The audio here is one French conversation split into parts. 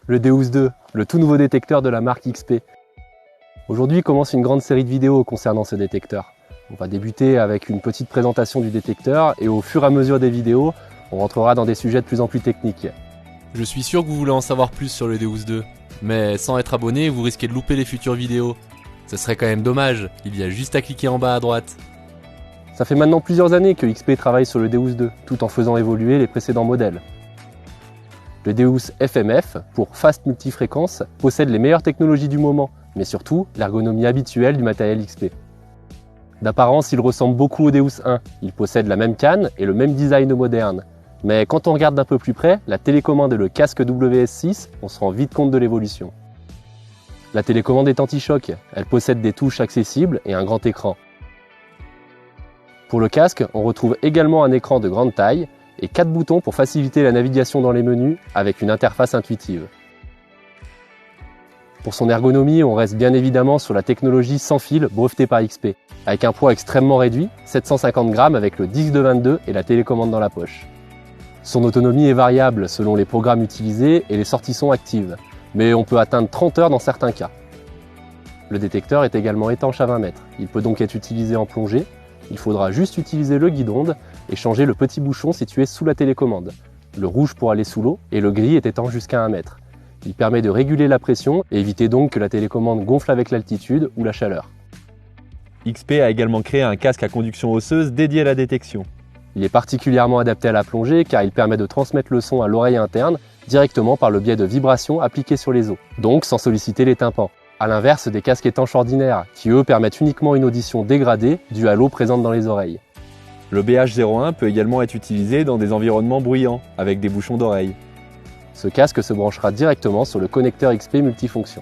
le Deus 2, le tout nouveau détecteur de la marque XP. Aujourd'hui commence une grande série de vidéos concernant ce détecteur. On va débuter avec une petite présentation du détecteur et au fur et à mesure des vidéos, on rentrera dans des sujets de plus en plus techniques. Je suis sûr que vous voulez en savoir plus sur le Deus 2, mais sans être abonné, vous risquez de louper les futures vidéos. Ce serait quand même dommage, il y a juste à cliquer en bas à droite. Ça fait maintenant plusieurs années que XP travaille sur le Deus 2, tout en faisant évoluer les précédents modèles. Le Deus FMF, pour Fast Multifréquence, possède les meilleures technologies du moment, mais surtout l'ergonomie habituelle du matériel XP. D'apparence, il ressemble beaucoup au Deus 1, il possède la même canne et le même design moderne. Mais quand on regarde d'un peu plus près, la télécommande et le casque WS6, on se rend vite compte de l'évolution. La télécommande est anti-choc, elle possède des touches accessibles et un grand écran. Pour le casque, on retrouve également un écran de grande taille et 4 boutons pour faciliter la navigation dans les menus avec une interface intuitive. Pour son ergonomie, on reste bien évidemment sur la technologie sans fil brevetée par XP, avec un poids extrêmement réduit, 750 grammes avec le disque de 22 et la télécommande dans la poche. Son autonomie est variable selon les programmes utilisés et les sorties sont actives, mais on peut atteindre 30 heures dans certains cas. Le détecteur est également étanche à 20 mètres, il peut donc être utilisé en plongée. Il faudra juste utiliser le guidon et changer le petit bouchon situé sous la télécommande. Le rouge pour aller sous l'eau et le gris est étanche jusqu'à 1 mètre. Il permet de réguler la pression et éviter donc que la télécommande gonfle avec l'altitude ou la chaleur. XP a également créé un casque à conduction osseuse dédié à la détection. Il est particulièrement adapté à la plongée car il permet de transmettre le son à l'oreille interne directement par le biais de vibrations appliquées sur les os, donc sans solliciter les tympans. A l'inverse des casques étanches ordinaires, qui eux permettent uniquement une audition dégradée due à l'eau présente dans les oreilles. Le BH01 peut également être utilisé dans des environnements bruyants, avec des bouchons d'oreilles. Ce casque se branchera directement sur le connecteur XP multifonction.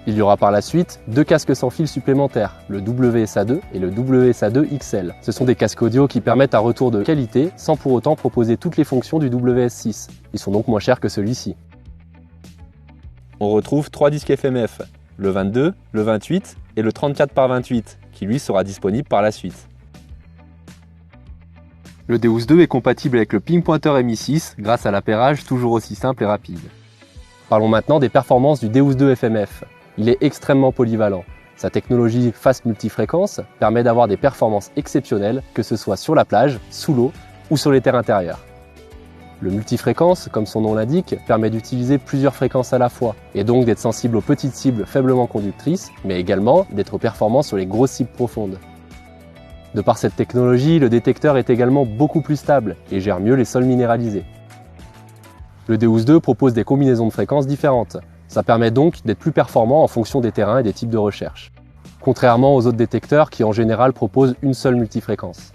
Il y aura par la suite 2 casques sans fil supplémentaires, le WSA2 et le WSA2 XL. Ce sont des casques audio qui permettent un retour de qualité sans pour autant proposer toutes les fonctions du WS6. Ils sont donc moins chers que celui-ci. On retrouve 3 disques FMF, le 22, le 28 et le 34 par 28, qui lui sera disponible par la suite. Le Deus 2 est compatible avec le ping pointer MI6 grâce à l'appairage toujours aussi simple et rapide. Parlons maintenant des performances du Deus 2 FMF. Il est extrêmement polyvalent. Sa technologie Fast Multifréquence permet d'avoir des performances exceptionnelles, que ce soit sur la plage, sous l'eau ou sur les terres intérieures. Le multifréquence, comme son nom l'indique, permet d'utiliser plusieurs fréquences à la fois, et donc d'être sensible aux petites cibles faiblement conductrices, mais également d'être performant sur les grosses cibles profondes. De par cette technologie, le détecteur est également beaucoup plus stable et gère mieux les sols minéralisés. Le Deus 2 propose des combinaisons de fréquences différentes. Ça permet donc d'être plus performant en fonction des terrains et des types de recherche. Contrairement aux autres détecteurs qui en général proposent une seule multifréquence.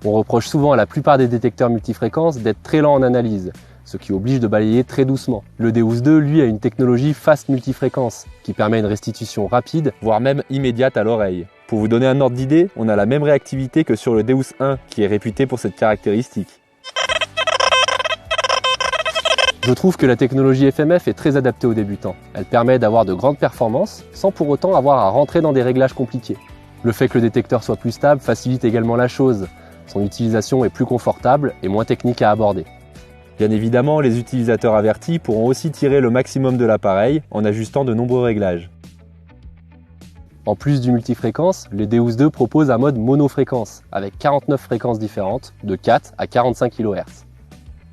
On reproche souvent à la plupart des détecteurs multifréquences d'être très lents en analyse, ce qui oblige de balayer très doucement. Le Deus 2, lui, a une technologie Fast Multifréquence, qui permet une restitution rapide, voire même immédiate à l'oreille. Pour vous donner un ordre d'idée, on a la même réactivité que sur le Deus 1, qui est réputé pour cette caractéristique. Je trouve que la technologie FMF est très adaptée aux débutants. Elle permet d'avoir de grandes performances, sans pour autant avoir à rentrer dans des réglages compliqués. Le fait que le détecteur soit plus stable facilite également la chose. Son utilisation est plus confortable et moins technique à aborder. Bien évidemment, les utilisateurs avertis pourront aussi tirer le maximum de l'appareil en ajustant de nombreux réglages. En plus du multifréquence, le Deus 2 propose un mode monofréquence, avec 49 fréquences différentes, de 4 à 45 kHz.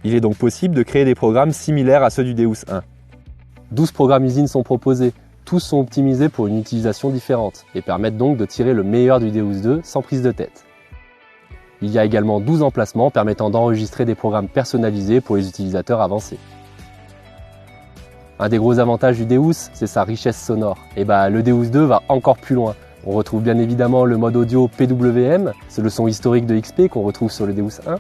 Il est donc possible de créer des programmes similaires à ceux du Deus 1. 12 programmes usines sont proposés, tous sont optimisés pour une utilisation différente, et permettent donc de tirer le meilleur du Deus 2 sans prise de tête. Il y a également 12 emplacements permettant d'enregistrer des programmes personnalisés pour les utilisateurs avancés. Un des gros avantages du Deus, c'est sa richesse sonore. Et le Deus 2 va encore plus loin. On retrouve bien évidemment le mode audio PWM, c'est le son historique de XP qu'on retrouve sur le Deus 1.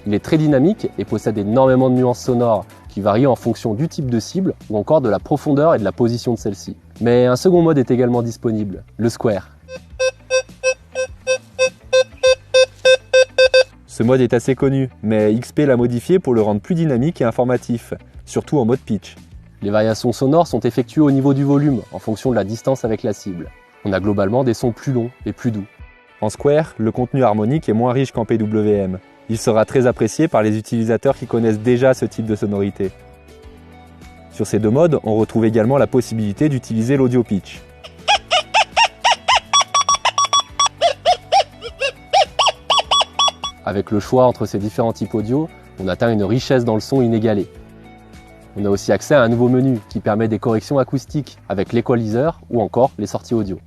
Il est très dynamique et possède énormément de nuances sonores qui varient en fonction du type de cible ou encore de la profondeur et de la position de celle-ci. Mais un second mode est également disponible, le Square. Ce mode est assez connu, mais XP l'a modifié pour le rendre plus dynamique et informatif, surtout en mode pitch. Les variations sonores sont effectuées au niveau du volume, en fonction de la distance avec la cible. On a globalement des sons plus longs et plus doux. En Square, le contenu harmonique est moins riche qu'en PWM. Il sera très apprécié par les utilisateurs qui connaissent déjà ce type de sonorité. Sur ces deux modes, on retrouve également la possibilité d'utiliser l'audio pitch. Avec le choix entre ces différents types audio, on atteint une richesse dans le son inégalée. On a aussi accès à un nouveau menu qui permet des corrections acoustiques avec l'équaliseur ou encore les sorties audio.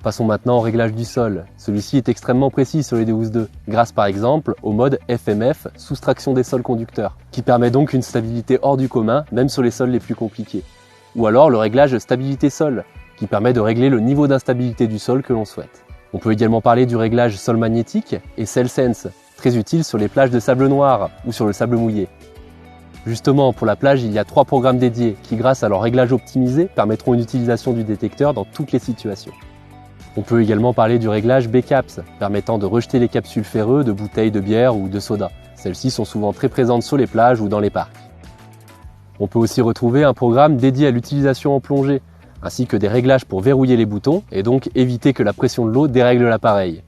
Passons maintenant au réglage du sol. Celui-ci est extrêmement précis sur les D12-2, grâce par exemple au mode FMF, soustraction des sols conducteurs, qui permet donc une stabilité hors du commun, même sur les sols les plus compliqués. Ou alors le réglage stabilité sol, qui permet de régler le niveau d'instabilité du sol que l'on souhaite. On peut également parler du réglage sol magnétique et Cell Sense, très utile sur les plages de sable noir ou sur le sable mouillé. Justement, pour la plage, il y a 3 programmes dédiés qui, grâce à leur réglage optimisé, permettront une utilisation du détecteur dans toutes les situations. On peut également parler du réglage B-Caps, permettant de rejeter les capsules ferreux de bouteilles de bière ou de soda. Celles-ci sont souvent très présentes sur les plages ou dans les parcs. On peut aussi retrouver un programme dédié à l'utilisation en plongée, ainsi que des réglages pour verrouiller les boutons et donc éviter que la pression de l'eau dérègle l'appareil.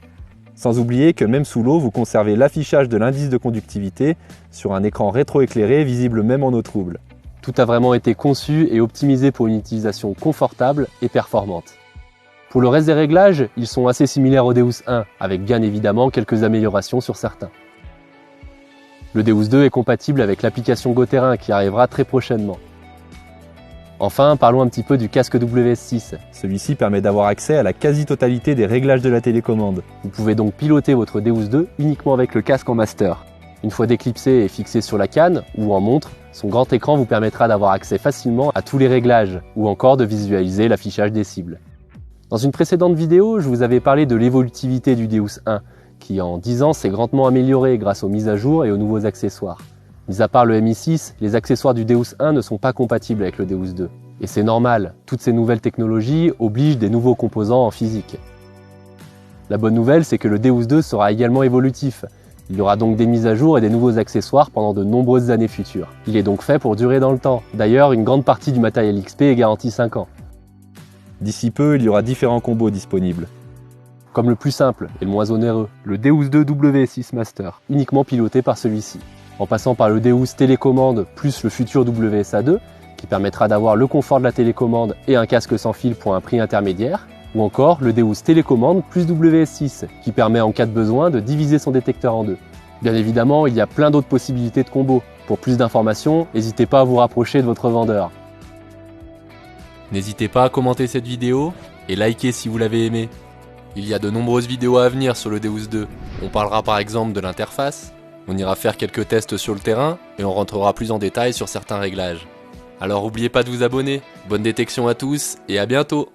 Sans oublier que même sous l'eau, vous conservez l'affichage de l'indice de conductivité sur un écran rétroéclairé visible même en eau trouble. Tout a vraiment été conçu et optimisé pour une utilisation confortable et performante. Pour le reste des réglages, ils sont assez similaires au Deus 1, avec bien évidemment quelques améliorations sur certains. Le Deus 2 est compatible avec l'application GoTerrain qui arrivera très prochainement. Enfin, parlons un petit peu du casque WS6. Celui-ci permet d'avoir accès à la quasi-totalité des réglages de la télécommande. Vous pouvez donc piloter votre Deus 2 uniquement avec le casque en master. Une fois déclipsé et fixé sur la canne ou en montre, son grand écran vous permettra d'avoir accès facilement à tous les réglages ou encore de visualiser l'affichage des cibles. Dans une précédente vidéo, je vous avais parlé de l'évolutivité du Deus 1, qui en 10 ans s'est grandement amélioré grâce aux mises à jour et aux nouveaux accessoires. Mis à part le MI6, les accessoires du Deus 1 ne sont pas compatibles avec le Deus 2. Et c'est normal, toutes ces nouvelles technologies obligent des nouveaux composants en physique. La bonne nouvelle, c'est que le Deus 2 sera également évolutif. Il y aura donc des mises à jour et des nouveaux accessoires pendant de nombreuses années futures. Il est donc fait pour durer dans le temps. D'ailleurs, une grande partie du matériel XP est garantie 5 ans. D'ici peu, il y aura différents combos disponibles. Comme le plus simple et le moins onéreux, le Deus 2 WS6 Master, uniquement piloté par celui-ci. En passant par le Deus télécommande plus le futur WSA2, qui permettra d'avoir le confort de la télécommande et un casque sans fil pour un prix intermédiaire, ou encore le Deus télécommande plus WS6, qui permet en cas de besoin de diviser son détecteur en deux. Bien évidemment, il y a plein d'autres possibilités de combos. Pour plus d'informations, n'hésitez pas à vous rapprocher de votre vendeur. N'hésitez pas à commenter cette vidéo et liker si vous l'avez aimé. Il y a de nombreuses vidéos à venir sur le Deus 2. On parlera par exemple de l'interface, on ira faire quelques tests sur le terrain et on rentrera plus en détail sur certains réglages. Alors n'oubliez pas de vous abonner. Bonne détection à tous et à bientôt!